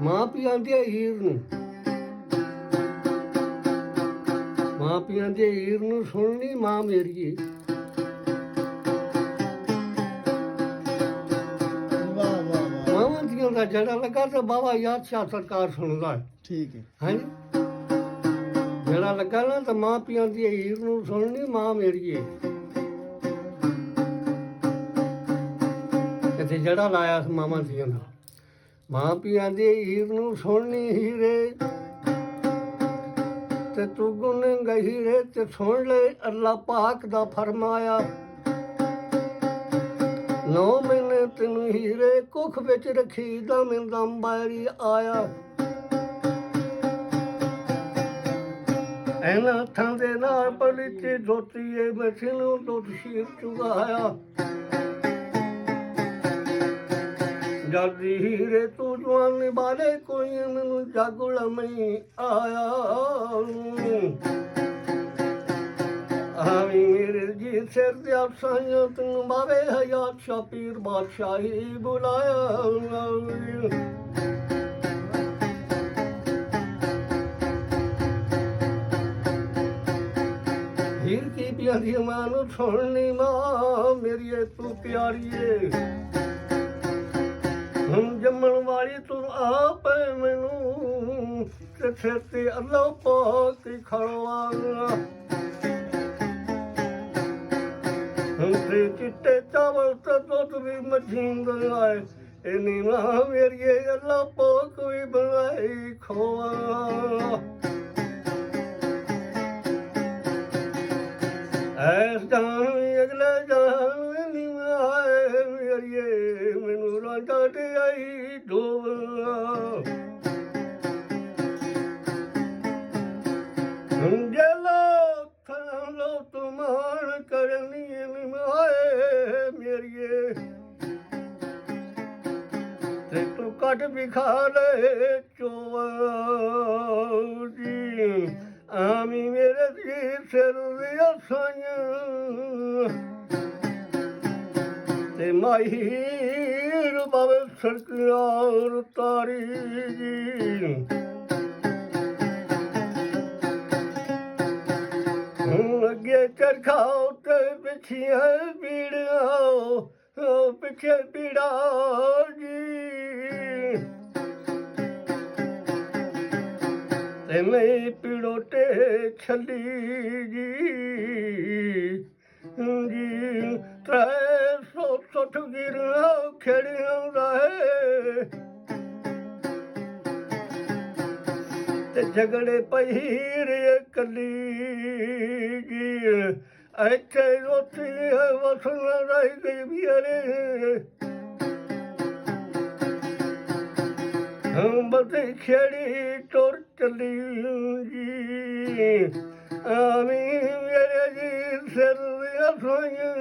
ਮਾਂ ਪਿਆਂ ਦੇ ਹੀਰ ਨੂੰ, ਮਾਂ ਪਿਆਂ ਦੇ ਹੀਰ ਨੂੰ ਸੁਣਨੀ ਮਾਂ ਮੇਰੀਏ। ਮਾਵਾਂ ਦੀਆਂ ਦਾ ਜਿਹੜਾ ਲੱਗਾ ਤੇ ਬਾਬਾ ਯਾਦ ਸ਼ਾਹ ਸਰਕਾਰ ਸੁਣਦਾ ਹੈ। ਠੀਕ ਹੈ। ਹਾਂਜੀ, ਜਿਹੜਾ ਲੱਗਾ ਨਾ ਤਾਂ ਮਾਂ ਪਿਆਂ ਦੀ ਹੀਰ ਨੂੰ ਸੁਣਨੀ ਮਾਂ ਮੇਰੀਏ। ਇੱਥੇ ਜਿਹੜਾ ਲਾਇਆ ਸੀ ਮਾਵਾਂ ਦੀਆਂ ਦਾ, ਮਾਂ ਪਿਆਂ ਦੀ ਹੀਰ ਨੂੰ ਸੁਣਨੀ ਹੀਰੇ ਤੇ ਤੂੰ ਗੁਣ ਗਹੀਰੇ ਤੇ ਸੁਣ ਲੈ ਅੱਲਾ ਪਾਕ ਦਾ ਫਰਮਾਇਆ। 9 ਮਹੀਨੇ ਤੈਨੂੰ ਹੀਰੇ ਕੁੱਖ ਵਿੱਚ ਰੱਖੀ ਦਾ ਮਿਲਦਾ ਬਾਰੀ ਆਇਆ। ਇਹਨਾਂ ਹੱਥਾਂ ਦੇ ਨਾਲ ਪਲੀਤੀ ਧੋਤੀਏ ਬੈਠੀ ਨੂੰ ਦੁੱਧ ਸ਼ੀਰ ਚੁਗਾਇਆ। ਜਲਦੀ ਹੀਰੇ ਤੂੰ ਜਵਾਨੀ ਬਾਲੇ ਕੋਈ ਮੈਨੂੰ ਜਾਗੁਲਾ ਨਹੀਂ ਆਇਆ। ਆਵੀਂ ਮੇਰੇ ਜੀ ਸਿਰ ਤੇ ਅਫਸਾਈਆਂ ਤੈਨੂੰ ਬਾਵੇ ਹਯਾਤ ਸ਼ਾਹ ਪੀਰ ਬਾਦਸ਼ਾਹੀ ਬੁਲਾਇਆ। ਹੀਰ ਕੀ ਪਿਆਰੀ ਮਾਂ ਨੂੰ ਸੁਣਨੀ ਮਾਂ ਮੇਰੀਏ ਤੂੰ ਪਿਆਰੀਏ। ਹੁਣ ਜੰਮਣ ਵਾਲੀ ਤੂੰ ਆਪ ਮੈਨੂੰ ਤੇ ਸਿਰ ਤੇ ਅੱਲਾ ਪਾਕ ਖੜਵਾ। ਤੇ ਚਿੱਟੇ ਚਾਵਲ ਤੇ ਦੁੱਧ ਵੀ ਮੱਝੀਂਦ ਆਏ। ਇੰਨੀ ਮਾਂ ਮੇਰੀਏ ਅੱਲਾ ਪਾਕ ਵੀ ਬਣਾਈ ਖੋਆ। ਐਸ ਜਾਨ ਅਗਲੇ ਜਾਨ ਇੰਨੀ ਆਏ ਮੇਰੀਏ ਮੈਨੂੰ ਰਾਂਝਾ ਤੇ ਆਈ ਡੋਬਾ। ਲੋ ਤੁਮਾਨ ਕਰਨੀ ਆਏ ਮੇਰੀਏ ਤੇ ਤੂੰ ਕੱਢ ਵੀ ਖਾ ਲੈ ਚੋਆ ਜੀ। ਆਮੀ ਮੇਰੇ ਜੀ ਸਿਰ ਦੀਆਂ ਸਾਈਆਂ ਤੇ ਮਾਹੀਰ ਬਾਵੇ ਸਰਕਾਰ ਤਾਰੀ ਜੀ। ਅੱਗੇ ਚਰਖਾ ਤੇ ਪਿੱਛੇ ਪੀੜਾ ਪਿੱਛੇ ਪੀੜਾ ਜੀ। ਤੇ ਮੈਂ ਪੀੜੋ ਤੇ ਛੱਲੀ ਜੀ 360 ਗਿਰਾਂ ਖੇੜਿਆਂ ਰਹੇ ਤੇ ਝਗੜੇ ਪਹੀਰ ਕੱਲੀ ਜੀ। ਇੱਥੇ ਰੋਟੀ ਵਸਣ ਰਹਿ ਗਈ ਵੀਰੇ ਬਤੇ ਖੇੜੀ ਟੁਰ ਚੱਲੀ ਜੀ। ਆਮੀ ਮੇਰੇ ਜੀ ਸਿਰ ਦੀਆਂ ਸਾਈਆਂ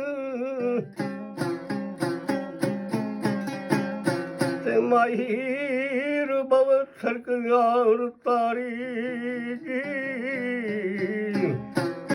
ਤੇ ਮਾਹੀਰ ਬਵ ਸਰਕਾਰ ਤਾਰੀ ਜੀ।